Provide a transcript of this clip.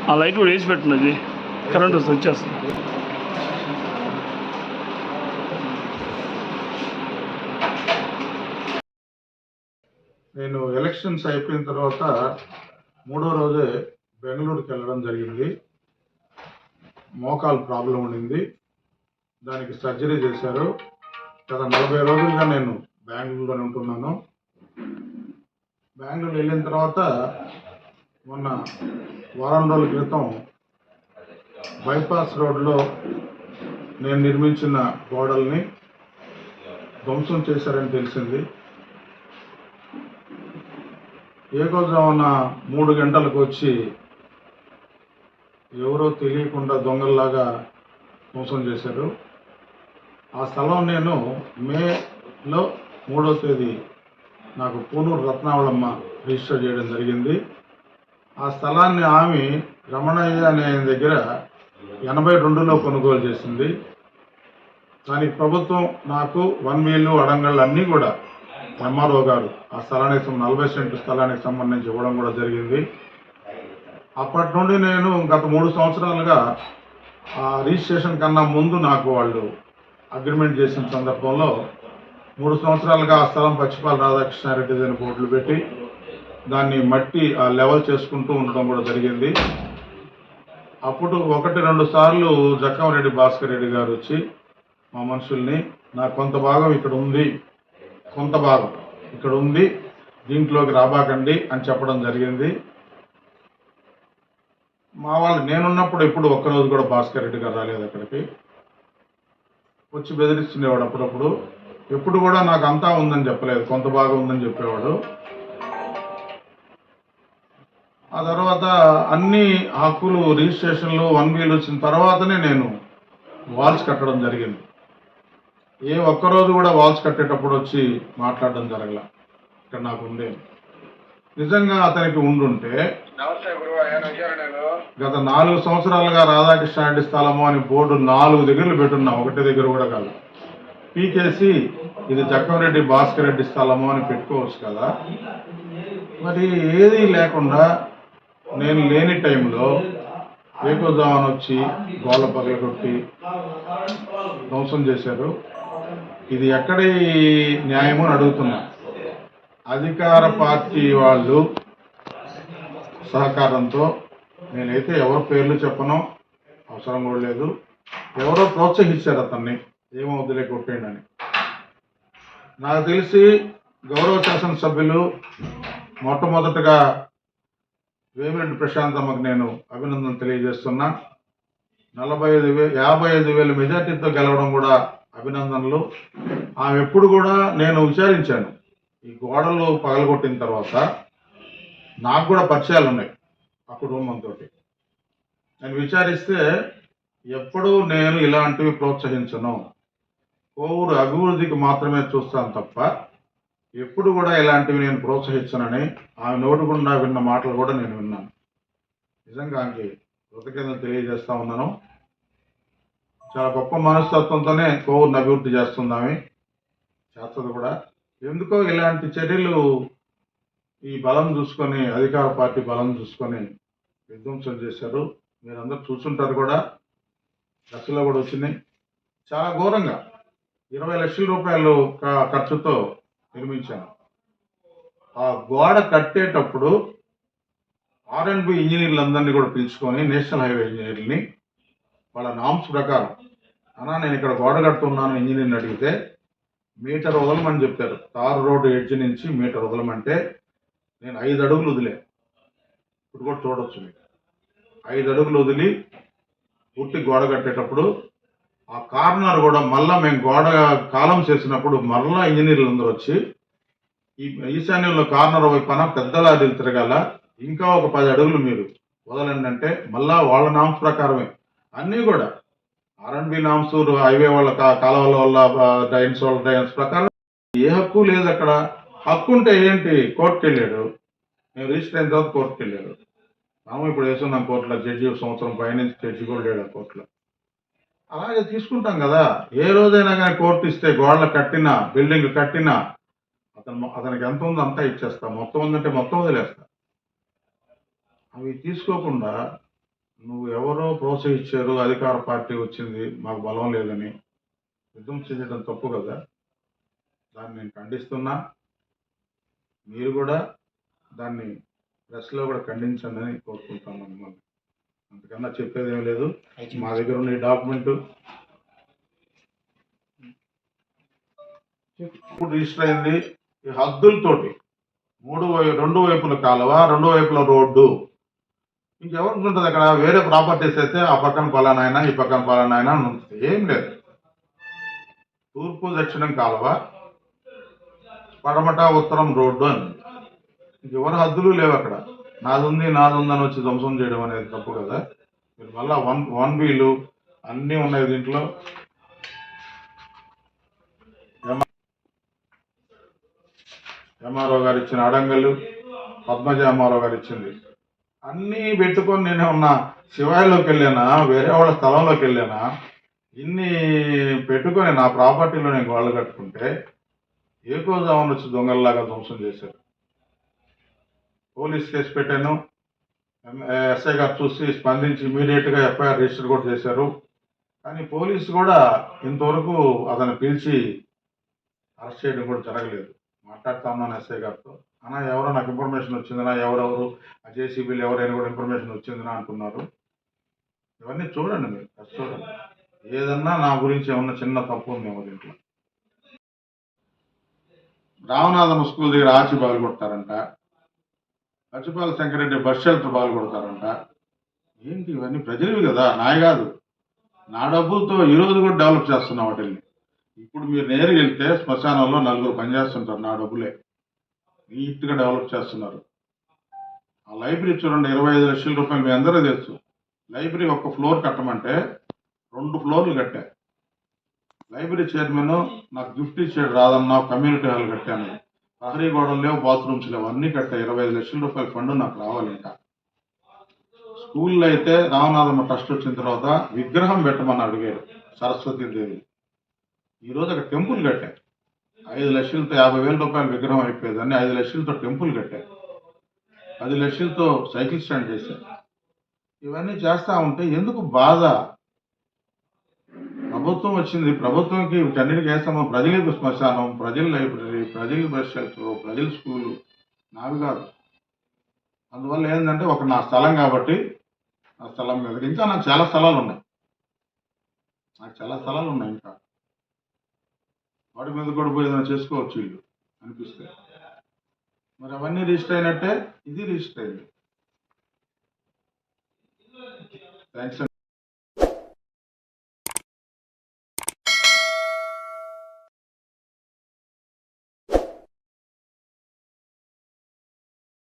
ఆ లైట్ కూడా వేసి పెట్టినది కరెంట్ వస్తుంది వచ్చేస్తుంది. నేను ఎలక్షన్స్ అయిపోయిన తర్వాత 3వ రోజే బెంగళూరుకి వెళ్ళడం జరిగింది. మోకాలు ప్రాబ్లం ఉండింది, దానికి సర్జరీ చేశారు. గత 40 రోజులుగా నేను బెంగళూరులోనే ఉంటున్నాను. బెంగళూరు వెళ్ళిన తర్వాత మొన్న వారం రోజుల క్రితం బైపాస్ రోడ్లో నేను నిర్మించిన గోడల్ని ధ్వంసం చేశారని తెలిసింది. ఏకోజామున 3 గంటలకు వచ్చి ఎవరో తెలియకుండా దొంగల్లాగా మోసం చేశారు. ఆ స్థలం నేను మేలో 3వ తేదీ నాకు పూనూరు రత్నావళమ్మ రిజిస్టర్ చేయడం జరిగింది. ఆ స్థలాన్ని ఆమె రమణయ్య అనే దగ్గర 82లో కొనుగోలు చేసింది. దానికి ప్రభుత్వం నాకు 1 వీలు అడంగళ్ళు అన్నీ కూడా ఎంఆర్ఓ గారు ఆ స్థలానికి 40 సెంటు స్థలానికి సంబంధించి ఇవ్వడం కూడా జరిగింది. అప్పటి నుండి నేను గత 3 సంవత్సరాలుగా ఆ రిజిస్ట్రేషన్ కన్నా ముందు నాకు వాళ్ళు అగ్రిమెంట్ చేసిన సందర్భంలో 3 సంవత్సరాలుగా ఆ స్థలం పచ్చిపాల రాధాకృష్ణారెడ్డి అని బోర్డులు పెట్టి దాన్ని మట్టి ఆ లెవెల్ చేసుకుంటూ ఉండడం కూడా జరిగింది. అప్పుడు 1-2 సార్లు జక్కంరెడ్డి భాస్కర్ రెడ్డి గారు వచ్చి మా మనుషుల్ని నాకు కొంత భాగం ఇక్కడ ఉంది, కొంత భాగం ఇక్కడ ఉంది, దీంట్లోకి రాబాకండి అని చెప్పడం జరిగింది. మా వాళ్ళు నేనున్నప్పుడు ఎప్పుడు ఒక్కరోజు కూడా భాస్కర్ రెడ్డి గారు రాలేదు అక్కడికి. వచ్చి బెదిరిస్తుండేవాడు అప్పుడప్పుడు. ఎప్పుడు కూడా నాకు అంతా ఉందని చెప్పలేదు, కొంత భాగం ఉందని చెప్పేవాడు. ఆ తర్వాత అన్ని హక్కులు రిజిస్ట్రేషన్లు 1 వీలు వచ్చిన తర్వాతనే నేను వాల్స్ కట్టడం జరిగింది. ఏ ఒక్కరోజు కూడా వాల్స్ కట్టేటప్పుడు వచ్చి మాట్లాడడం జరగల. ఇక్కడ నాకు ఉండే నిజంగా అతనికి ఉండుంటే గత 4 సంవత్సరాలుగా రాధాకృష్ణారెడ్డి స్థలము అని బోర్డు 4 దగ్గరలు పెట్టున్నా, ఒకటి దగ్గర కూడా కాదు. పీకేసి ఇది జక్కంరెడ్డి భాస్కర్ రెడ్డి స్థలము అని పెట్టుకోవచ్చు కదా. మరి ఏదీ లేకుండా నేను లేని టైంలో ఏకోజామున వచ్చి గోళ్ళ పగలగొట్టి ధ్వంసం చేశారు. ఇది ఎక్కడి న్యాయమో అని అడుగుతున్నా. అధికార పార్టీ వాళ్ళు సహకారంతో, నేనైతే ఎవరి పేర్లు చెప్పను, అవసరం కూడా లేదు, ఎవరో ప్రోత్సహించారు అతన్ని ఏమో వదిలే కొట్టేయండి అని. నాకు తెలిసి గౌరవ శాసనసభ్యులు మొట్టమొదటగా వేమిరెడ్డి ప్రశాంతమ్మకు నేను అభినందన తెలియజేస్తున్నా. 55,000 మెజార్టీతో గెలవడం కూడా అభినందనలు. ఆమె ఎప్పుడు కూడా నేను విచారించాను, ఈ గోడలు పగలగొట్టిన తర్వాత నాకు కూడా పరిచయాలు ఉన్నాయి ఆ కుటుంబంతో. నేను విచారిస్తే ఎప్పుడూ నేను ఇలాంటివి ప్రోత్సహించను, కోవూరు అభివృద్ధికి మాత్రమే చూస్తాను తప్ప ఎప్పుడు కూడా ఇలాంటివి నేను ప్రోత్సహించనని ఆమె నోటి గుండా విన్న మాటలు కూడా నేను విన్నాను. నిజంగా ఆమెకి కృతజ్ఞతలు తెలియజేస్తా ఉన్నాను. చాలా గొప్ప మనస్తత్వంతోనే కోవూరుని అభివృద్ధి చేస్తుంది ఆమె, చేస్తుంది కూడా. ఎందుకో ఇలాంటి చర్యలు ఈ బలం చూసుకొని, అధికార పార్టీ బలం చూసుకొని విధ్వంసం చేశారు. మీరందరూ చూసుంటారు కూడా, ఖర్చులో కూడా వచ్చినాయి. చాలా ఘోరంగా 20 లక్షల రూపాయలు ఖర్చుతో నిర్మించాను. ఆ గోడ కట్టేటప్పుడు R&B ఇంజనీర్లందరినీ కూడా పిలుచుకొని, నేషనల్ హైవే ఇంజనీర్ని వాళ్ళ నామ్స్ ప్రకారం, అన్నా నేను ఇక్కడ గోడ కడుతున్నాను ఇంజనీర్ని అడిగితే మీటర్ వదలమని చెప్పారు. తారు రోడ్డు ఎడ్జ్ నుంచి మీటర్ వదలమంటే నేను 5 అడుగులు వదిలే. ఇప్పుడు కూడా చూడొచ్చు మీకు. 5 అడుగులు వదిలి పుట్టి గోడ కట్టేటప్పుడు ఆ కార్నర్ కూడా మళ్ళా మేము గోడ కాలమ్స్ వేసినప్పుడు మరలా ఇంజనీర్లు అందరూ వచ్చి ఈ ఈశాన్యంలో కార్నర్ వైపున పెద్ద లారీలు తిరగాల, ఇంకా ఒక 10 అడుగులు మీరు వదలండి అంటే మళ్ళా వాళ్ళ నామ్స్ ప్రకారమే అన్నీ కూడా R&B నామ్స్, హైవే వాళ్ళ కాలువల వల్ల డైన్స్ ప్రకారం ఏ హక్కు లేదు అక్కడ. హక్కు ఉంటే ఏంటి, కోర్టుకు వెళ్ళాడు. మేము రిజిస్టర్ అయిన తర్వాత కోర్టుకు వెళ్ళాడు. మనం ఇప్పుడు వేస్తున్నాం కోర్టులో, జడ్జి సంవత్సరం పైనుంచి జడ్జి కూడా లేడు కోర్టులో. అలాగే తీసుకుంటాం కదా. ఏ రోజైనా కానీ కోర్టు ఇస్తే గోడలు కట్టినా, బిల్డింగ్ కట్టినా అతనికి ఎంత ఉందో అంతా ఇచ్చేస్తా, మొత్తం ఉందంటే మొత్తం వదిలేస్తా. అవి తీసుకోకుండా నువ్వు ఎవరో ప్రోత్సహించారు, అధికార పార్టీ వచ్చింది, మాకు బలం లేదని విధ్వంసించడం తప్పు కదా. దాన్ని నేను ఖండిస్తున్నా. మీరు కూడా దాన్ని ప్రెస్లో కూడా ఖండించండి అని కోరుకుంటాను మిమ్మల్ని. అంతకన్నా చెప్పేది ఏం లేదు. మా దగ్గర ఉన్న ఈ డాక్యుమెంట్ ఇప్పుడు రిజిస్టర్ అయింది. ఈ హద్దులతోటి రెండు వైపుల కాలువ, రెండు వైపుల రోడ్డు. ఇంకెవరికి ఉంటుంది అక్కడ? వేరే ప్రాపర్టీస్ అయితే ఆ పక్కన పలానాయన, ఈ పక్కన పలానాయన అని ఉంటుంది. ఏం లేదు. తూర్పు దక్షిణం కాలువ, పడమట ఉత్తరం రోడ్డు అని. ఇంకెవరి హద్దులు లేవు అక్కడ. నాదుంది అని వచ్చి ధ్వంసం చేయడం అనేది తప్పు కదా. మీరు మళ్ళా వన్ వీలు అన్నీ ఉన్నాయి దీంట్లో. ఎంఆర్ఓ గారు ఇచ్చిన అడంగలు, పద్మజ ఎంఆర్ఓ గారు ఇచ్చింది అన్నీ పెట్టుకొని నేను ఉన్న శివాయిలోకి వెళ్ళానా, వేరే వాళ్ళ స్థలంలోకి వెళ్ళానా, ఇన్ని పెట్టుకొని నా ప్రాపర్టీలో నేను గోళ్ళు కట్టుకుంటే ఏకోజామున వచ్చి దొంగల్లాగా ధ్వంసం చేశారు. పోలీస్ కేసు పెట్టాను. ఎస్ఐ గారు చూసి స్పందించి ఇమీడియట్గా ఎఫ్ఐఆర్ రిజిస్టర్ కూడా చేశారు. కానీ పోలీసు కూడా ఇంతవరకు అతను పిలిచి అరెస్ట్ చేయడం కూడా జరగలేదు. మాట్లాడుతా ఉన్నాను ఎస్ఐ గారితో. అన్నా ఎవరో నాకు ఇన్ఫర్మేషన్ వచ్చిందనా, ఎవరెవరు ఆ జేసీబీలు ఎవరైనా కూడా ఇన్ఫర్మేషన్ వచ్చిందనా అంటున్నారు. ఇవన్నీ చూడండి, మీరు చూడండి. ఏదన్నా నా గురించి ఏమన్నా చిన్న తప్పు ఉందేమో దీంట్లో. రామనాథం స్కూల్ దగ్గర ఆచి బాగా కొడతారంట, పచ్చిపాల శంకరెడ్డి బస్ షెల్టర్ బాగా కొడతారంట. ఏంటి ఇవన్నీ? ప్రజలవి కదా, నాయ కాదు. నా డబ్బులతో ఈరోజు కూడా డెవలప్ చేస్తున్నా వాటిని. ఇప్పుడు మీరు నేరుగా వెళ్తే శ్మశానంలో 4 పనిచేస్తుంటారు, నా డబ్బులే. నీట్గా డెవలప్ చేస్తున్నారు. ఆ లైబ్రరీ చూడండి, 25 లక్షల రూపాయలు. మీ అందరూ తెలుసు. లైబ్రరీ ఒక ఫ్లోర్ కట్టమంటే 2 ఫ్లోర్లు కట్టా. లైబ్రరీ చైర్మన్ నాకు గిఫ్ట్ ఇచ్చాడు, రాదన్నా కమ్యూనిటీ హాల్ కట్టాను. ప్రహరీ గోడలు లేవు, బాత్రూమ్స్ లేవు, అన్నీ కట్టా. 25 లక్షల రూపాయల ఫండ్ నాకు రావాలి. ఇంకా స్కూల్లో అయితే రామనాథమ్మ ట్రస్ట్ వచ్చిన తర్వాత విగ్రహం పెట్టమని అడిగారు, సరస్వతీదేవి. ఈరోజు అక్కడ టెంపుల్ కట్టా. 5 లక్షలతో 50,000 రూపాయల విగ్రహం అయిపోయేదాన్ని 5 లక్షలతో టెంపుల్ కట్టా. 10 లక్షలతో సైకిల్ స్టాండ్ చేశారు. ఇవన్నీ చేస్తా ఉంటే ఎందుకు బాధ? ప్రభుత్వం వచ్చింది, ప్రభుత్వంకి వీటన్నిటికీ వేస్తాము. ప్రజలకు శ్మశానం, ప్రజల లైబ్రరీ, ప్రజల బస్ షెల్టర్, ప్రజల స్కూలు నావి కాదు. అందువల్ల ఏంటంటే ఒక నా స్థలం కాబట్టి ఆ స్థలం మీద ఇంకా నాకు చాలా స్థలాలు ఉన్నాయి. ఇంకా వాటి మీద కూడా పోయి ఏదైనా చేసుకోవచ్చు వీళ్ళు అనిపిస్తే. మరి అవన్నీ రిజిస్టర్ అయినట్టే ఇది రిజిస్టర్ అయింది. థ్యాంక్స్.